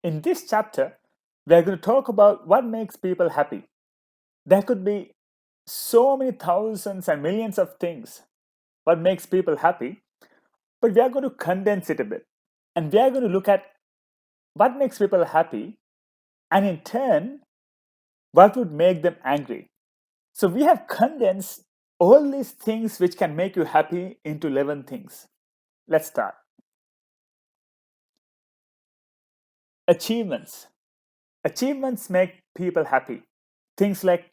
In this chapter, we're going to talk about what makes people happy. There could be so many thousands and millions of things what makes people happy, but we are going to condense it a bit. And we are going to look at what makes people happy and in turn, what would make them angry. So we have condensed all these things which can make you happy into 11 things. Let's start. Achievements. Achievements make people happy. Things like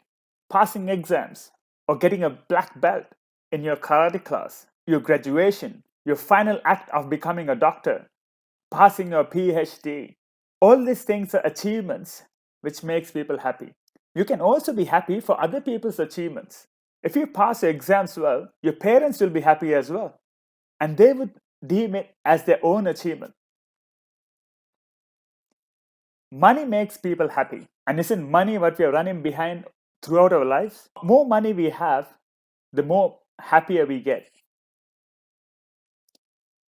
passing exams or getting a black belt in your karate class, your graduation, your final act of becoming a doctor, passing your PhD. All these things are achievements which makes people happy. You can also be happy for other people's achievements. If you pass your exams well, your parents will be happy as well, and they would deem it as their own achievement. Money makes people happy. And isn't money what we are running behind throughout our lives? More money we have, the more happier we get.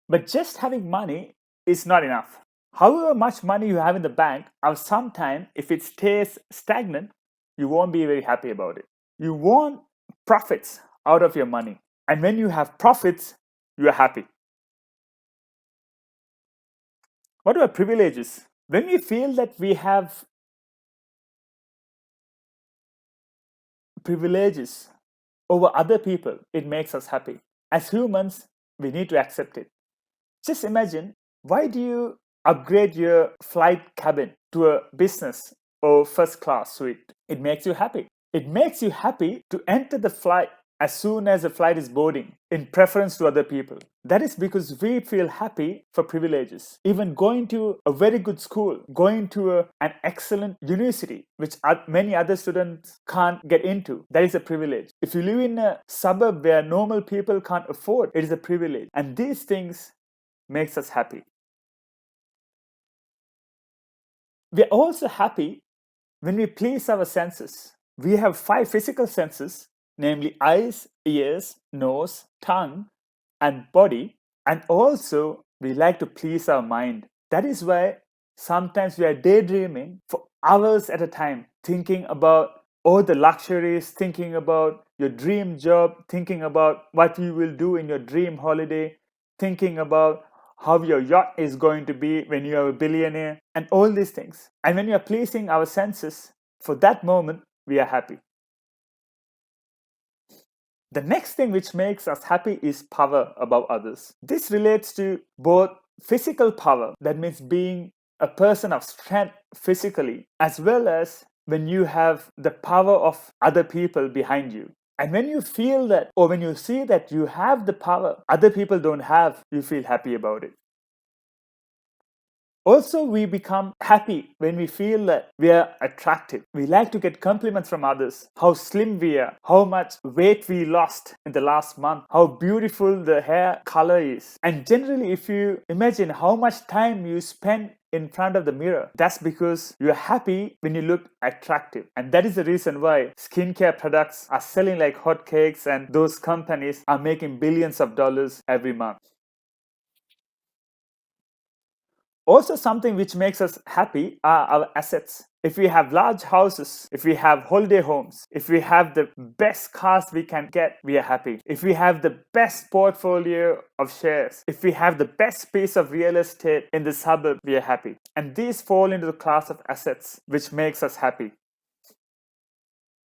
But just having money is not enough. However much money you have in the bank, or sometime if it stays stagnant, you won't be very happy about it. You want profits out of your money. And when you have profits, you are happy. What are privileges? When we feel that we have privileges over other people, it makes us happy. As humans, we need to accept it. Just imagine, why do you upgrade your flight cabin to a business or first class suite? It makes you happy. It makes you happy to enter the flight as soon as the flight is boarding, in preference to other people. That is because we feel happy for privileges. Even going to a very good school, going to an excellent university, which many other students can't get into, that is a privilege. If you live in a suburb where normal people can't afford, it is a privilege. And these things makes us happy. We are also happy when we please our senses. We have 5 physical senses, namely eyes, ears, nose, tongue, and body. And also, we like to please our mind. That is why sometimes we are daydreaming for hours at a time, thinking about all the luxuries, thinking about your dream job, thinking about what you will do in your dream holiday, thinking about how your yacht is going to be when you are a billionaire, and all these things. And when you are pleasing our senses, for that moment, we are happy. The next thing which makes us happy is power above others. This relates to both physical power, that means being a person of strength physically, as well as when you have the power of other people behind you. And when you feel that, or when you see that you have the power other people don't have, you feel happy about it. Also, we become happy when we feel that we are attractive. We like to get compliments from others. How slim we are, how much weight we lost in the last month, how beautiful the hair color is. And generally, if you imagine how much time you spend in front of the mirror, that's because you're happy when you look attractive. And that is the reason why skincare products are selling like hotcakes and those companies are making billions of dollars every month. Also, something which makes us happy are our assets. If we have large houses, if we have holiday homes, if we have the best cars we can get, we are happy. If we have the best portfolio of shares, if we have the best piece of real estate in the suburb, we are happy. And these fall into the class of assets which makes us happy.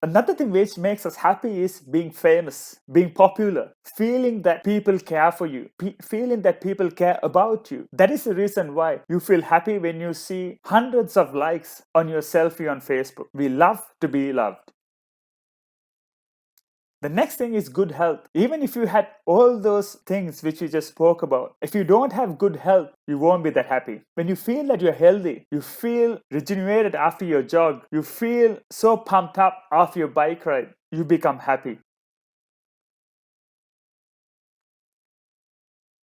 Another thing which makes us happy is being famous, being popular, feeling that people care for you, feeling that people care about you. That is the reason why you feel happy when you see hundreds of likes on your selfie on Facebook. We love to be loved. The next thing is good health. Even if you had all those things which we just spoke about, if you don't have good health, you won't be that happy. When you feel that you're healthy, you feel rejuvenated after your jog, you feel so pumped up after your bike ride, you become happy.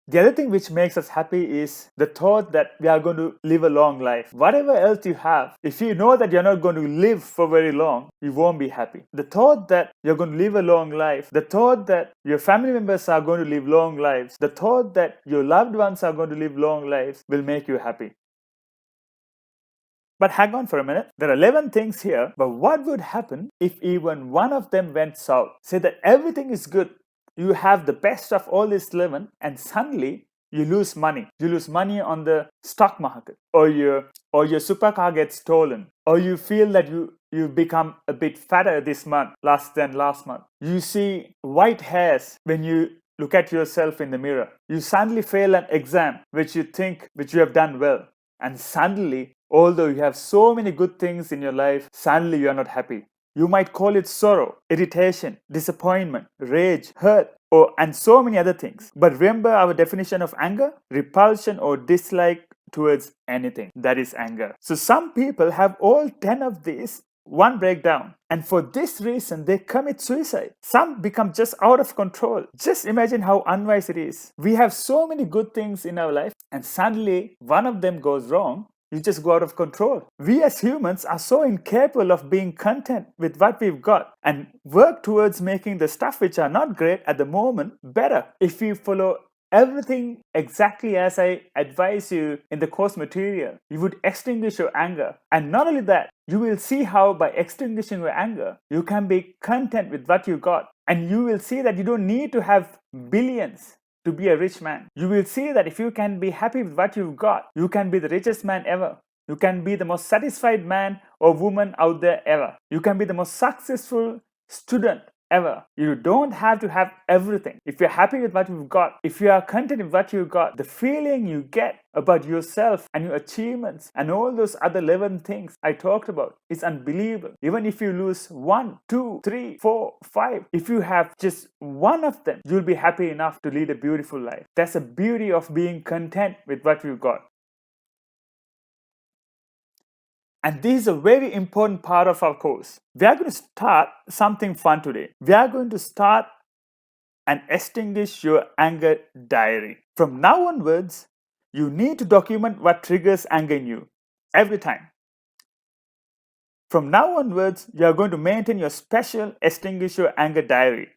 The other thing which makes us happy is the thought that we are going to live a long life. Whatever else you have, if you know that you're not going to live for very long, you won't be happy. The thought that you're going to live a long life, the thought that your family members are going to live long lives, the thought that your loved ones are going to live long lives will make you happy. But hang on for a minute. There are 11 things here, but what would happen if even one of them went south? Say that everything is good. You have the best of all these 11, and suddenly you lose money. You lose money on the stock market, or your supercar gets stolen, or you feel that you become a bit fatter this month than last month. You see white hairs when you look at yourself in the mirror. You suddenly fail an exam which you have done well. And suddenly, although you have so many good things in your life, suddenly you are not happy. You might call it sorrow, irritation, disappointment, rage, hurt, and so many other things. But remember our definition of anger? Repulsion or dislike towards anything. That is anger. So some people have all 10 of these, one breakdown, and for this reason they commit suicide. Some become just out of control. Just imagine how unwise it is. We have so many good things in our life, and suddenly one of them goes wrong. You just go out of control. We as humans are so incapable of being content with what we've got and work towards making the stuff which are not great at the moment better. If we follow everything exactly as I advise you in the course material, you would extinguish your anger. And not only that, you will see how by extinguishing your anger, you can be content with what you got. And you will see that you don't need to have billions to be a rich man. You will see that if you can be happy with what you've got, you can be the richest man ever. You can be the most satisfied man or woman out there ever. You can be the most successful student ever. You don't have to have everything. If you're happy with what you've got, if you are content with what you've got, the feeling you get about yourself and your achievements and all those other 11 things I talked about is unbelievable. Even if you lose 1, 2, 3, 4, 5, if you have just one of them, you'll be happy enough to lead a beautiful life. That's the beauty of being content with what you've got. And this is a very important part of our course. We are going to start something fun today. We are going to start and extinguish your anger diary. From now onwards, you need to document what triggers anger in you every time. From now onwards, you are going to maintain your special extinguish your anger diary.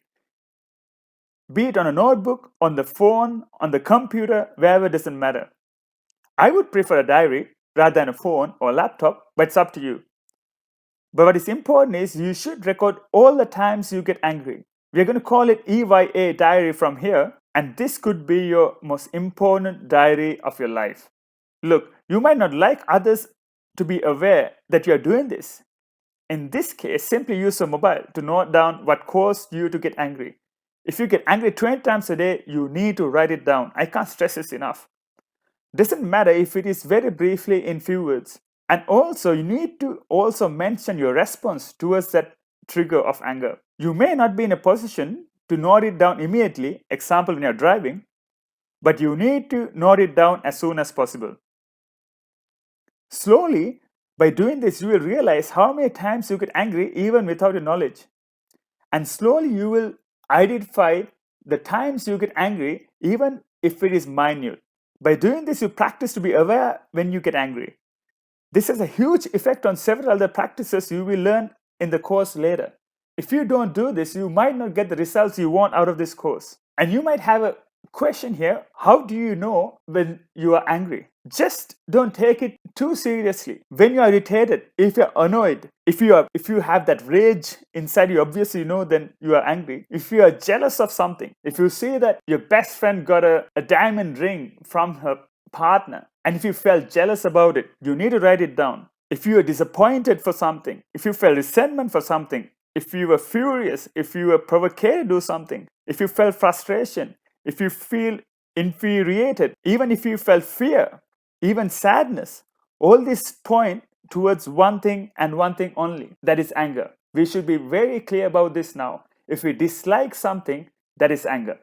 Be it on a notebook, on the phone, on the computer, wherever, doesn't matter. I would prefer a diary rather than a phone or laptop, but it's up to you. But what is important is you should record all the times you get angry. We're going to call it EYA diary from here, and this could be your most important diary of your life. Look, you might not like others to be aware that you're doing this. In this case, simply use a mobile to note down what caused you to get angry. If you get angry 20 times a day, you need to write it down. I can't stress this enough. Doesn't matter if it is very briefly in few words. And also, you need to also mention your response towards that trigger of anger. You may not be in a position to note it down immediately, example when you're driving, but you need to note it down as soon as possible. Slowly, by doing this, you will realize how many times you get angry even without your knowledge. And slowly you will identify the times you get angry even if it is minute. By doing this, you practice to be aware when you get angry. This has a huge effect on several other practices you will learn in the course later. If you don't do this, you might not get the results you want out of this course. And you might have a question here, how do you know when you are angry? Just don't take it too seriously. When you are irritated, if you're annoyed, if you have that rage inside you, obviously you know then you are angry. If you are jealous of something, if you see that your best friend got a diamond ring from her partner, and if you felt jealous about it, you need to write it down. If you are disappointed for something, if you felt resentment for something, if you were furious, if you were provoked to do something, if you felt frustration, if you feel infuriated, even if you felt fear, even sadness, all these point towards one thing and one thing only, that is anger. We should be very clear about this now. If we dislike something, that is anger.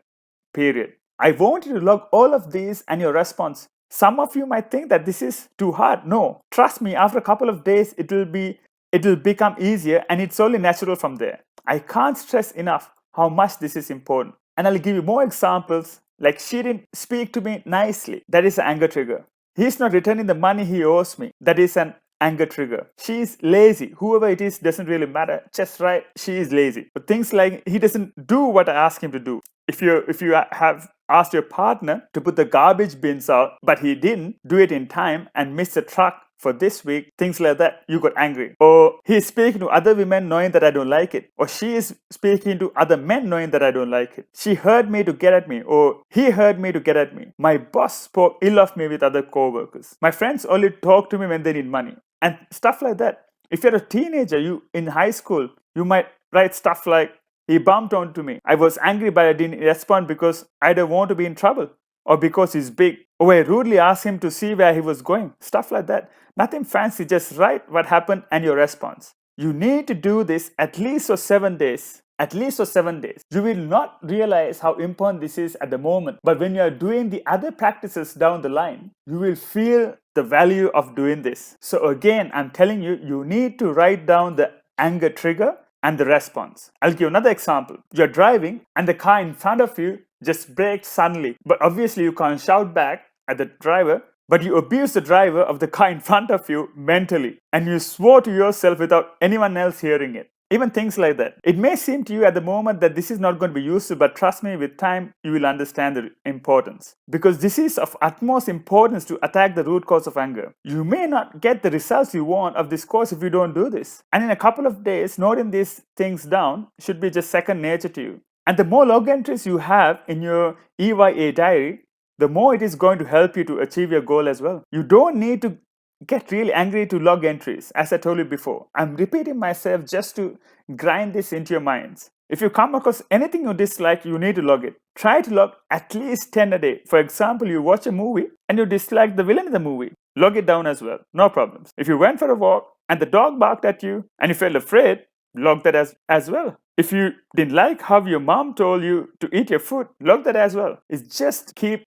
Period. I want you to log all of these and your response. Some of you might think that this is too hard. No, trust me, after a couple of days, it will become easier and it's only natural from there. I can't stress enough how much this is important. And I'll give you more examples, like she didn't speak to me nicely. That is an anger trigger. He's not returning the money he owes me. That is an anger trigger. She's lazy. Whoever it is doesn't really matter. Just right, she is lazy. But things like he doesn't do what I ask him to do. If you have asked your partner to put the garbage bins out, but he didn't do it in time and missed the truck for this week, things like that, you got angry. Or he's speaking to other women knowing that I don't like it. Or she is speaking to other men knowing that I don't like it. She heard me to get at me, or he heard me to get at me. My boss spoke ill of me with other co-workers. My friends only talk to me when they need money. And stuff like that. If you're a teenager, you in high school, you might write stuff like, he bumped onto me. I was angry, but I didn't respond because I don't want to be in trouble. Or because he's big. Or I rudely asked him to see where he was going. Stuff like that. Nothing fancy, just write what happened and your response. You need to do this at least for 7 days. At least for 7 days. You will not realize how important this is at the moment. But when you are doing the other practices down the line, you will feel the value of doing this. So again, I'm telling you, you need to write down the anger trigger and the response. I'll give another example. You're driving and the car in front of you just brakes suddenly. But obviously you can't shout back at the driver, but you abuse the driver of the car in front of you mentally. And you swore to yourself without anyone else hearing it. Even things like that. It may seem to you at the moment that this is not going to be useful, but trust me, with time, you will understand the importance. Because this is of utmost importance to attack the root cause of anger. You may not get the results you want of this course if you don't do this. And in a couple of days, noting these things down should be just second nature to you. And the more log entries you have in your EYA diary, the more it is going to help you to achieve your goal as well. You don't need to get really angry to log entries, as I told you before. I'm repeating myself just to grind this into your minds. If you come across anything you dislike, you need to log it. Try to log at least 10 a day. For example, you watch a movie and you dislike the villain in the movie. Log it down as well. No problems. If you went for a walk and the dog barked at you and you felt afraid, log that as well. If you didn't like how your mom told you to eat your food, log that as well. It's just keep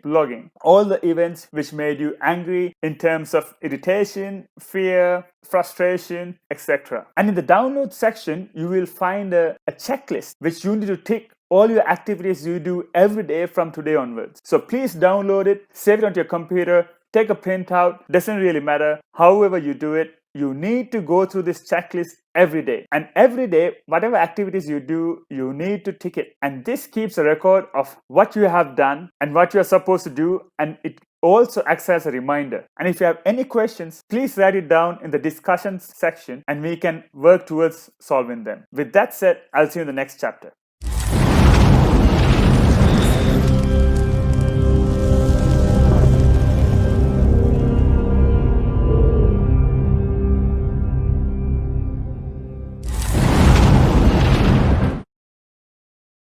logging all the events which made you angry in terms of irritation, fear, frustration, etc. And in the download section, you will find a checklist which you need to tick all your activities you do every day from today onwards. So please download it, save it onto your computer, take a printout, doesn't really matter. However you do it, you need to go through this checklist every day. And every day, whatever activities you do, you need to tick it. And this keeps a record of what you have done and what you are supposed to do. And it also acts as a reminder. And if you have any questions, please write it down in the discussions section and we can work towards solving them. With that said, I'll see you in the next chapter.